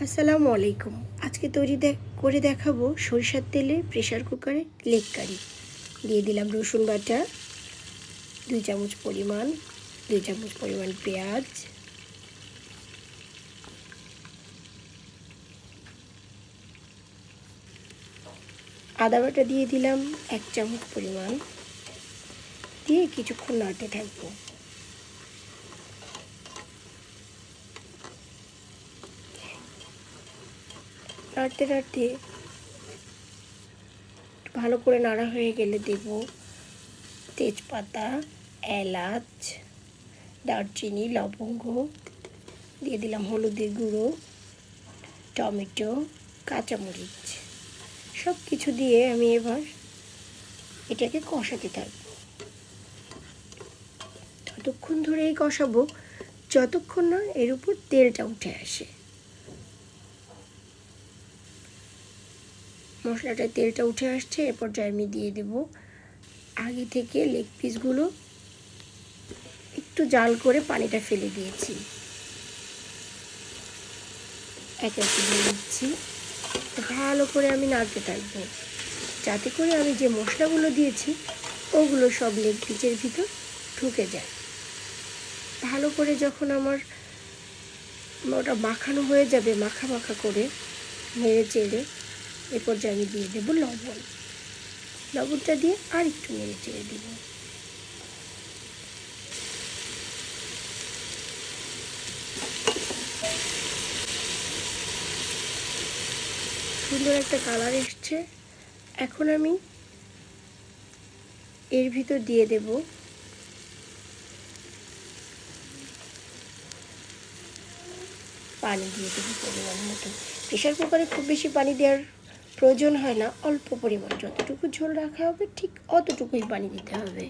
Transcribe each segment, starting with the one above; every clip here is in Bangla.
আসসালামু আলাইকুম। আজকে করে দেখাবো সরিষার তেলে প্রেসার কুকারে লেগ কারি। দিয়ে দিলাম রসুন বাটা 2 চামচ পরিমাণ, 2 চামচ পরিমাণ পেঁয়াজ, আদা বাটা দিয়ে দিলাম 1 চামচ পরিমাণ, দিয়ে কিছুক্ষণ নাড়তে থাকবো। নাড়তে নাড়তে ভালো করে নাড়া হয়ে গেলে দেব তেজপাতা, এলাচ, দারচিনি, লবঙ্গ, দিয়ে দিলাম হলুদের গুঁড়ো, টমেটো, কাঁচামরিচ, সব কিছু দিয়ে আমি এবার এটাকে কষাতে থাকব। ততক্ষণ ধরেই কষাবো যতক্ষণ না এর উপর তেলটা উঠে আসে। মশলাটায় তেলটা উঠে আসছে, এ পর্যায়ে আমি দিয়ে দেব আগে থেকে লেগ পিসগুলো একটু জাল করে পানিটা ফেলে দিয়েছি। একে একে দিয়ে দিচ্ছি। ভালো করে আমি নাড়তে থাকবো যাতে করে আমি যে মশলাগুলো দিয়েছি ওগুলো সব লেগ পিসের ভিতর ঢুকে যায়। ভালো করে যখন আমার ওটা মাখানো হয়ে যাবে, মাখা মাখা করে নেড়ে চেড়ে, এ পর্যায়ে আমি দিয়ে দেবো লবণ। লবণটা দিয়ে আর একটু নেড়ে চেড়ে দেব। সুন্দর একটা কালার এসছে। এখন আমি এর ভিতর দিয়ে দেব পানি, দিয়ে দেবো পরিমাণ মতো। প্রেশার কুকারে খুব বেশি পানি দেওয়ার প্রয়োজন হয় না, অল্প পরিমাণ, যতটুকু ঝোল রাখা হবে ঠিক অতটুকুই পানি দিতে হবে।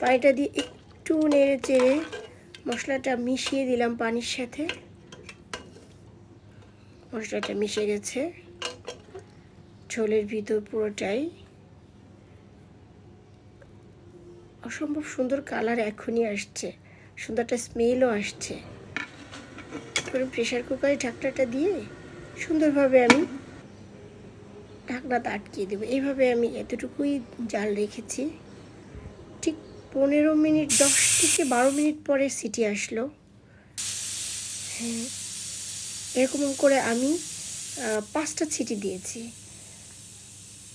পানিটা দিয়ে একটু নেড়ে চেড়ে মশলাটা মিশিয়ে দিলাম পানির সাথে। মশলাটা মিশে গেছে ঝোলের ভিতর পুরোটাই। অসম্ভব সুন্দর কালার এখনই আসছে, সুন্দর একটা স্মেলও আসছে। প্রেশার কুকারে ঢাকনাটা দিয়ে সুন্দরভাবে আমি ঢাকনাটা আটকিয়ে দেবো। এইভাবে আমি এতটুকুই জাল রেখেছি। ঠিক 15 মিনিট, 10 থেকে 12 মিনিট পরে সিটি আসলো। হ্যাঁ, এরকম করে আমি 5টা সিটি দিয়েছি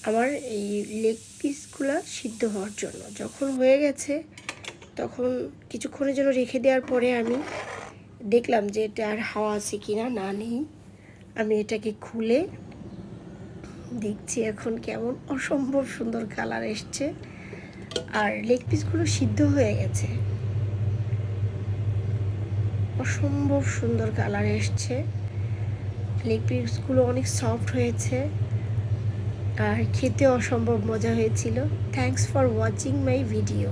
আমার এই লেগ পিসগুলো সিদ্ধ হওয়ার জন্য। যখন হয়ে গেছে তখন কিছুক্ষণের জন্য রেখে দেওয়ার পরে আমি দেখলাম যে এটা আর হাওয়া আছে কি না, না নেই। আমি এটাকে খুলে দেখছি এখন কেমন অসম্ভব সুন্দর কালার এসছে, আর লেগ পিসগুলো সিদ্ধ হয়ে গেছে। অসম্ভব সুন্দর কালার এসছে, লেগ পিসগুলো অনেক সফট হয়েছে আর খেতে অসম্ভব মজা হয়েছিল। Thanks for watching my video.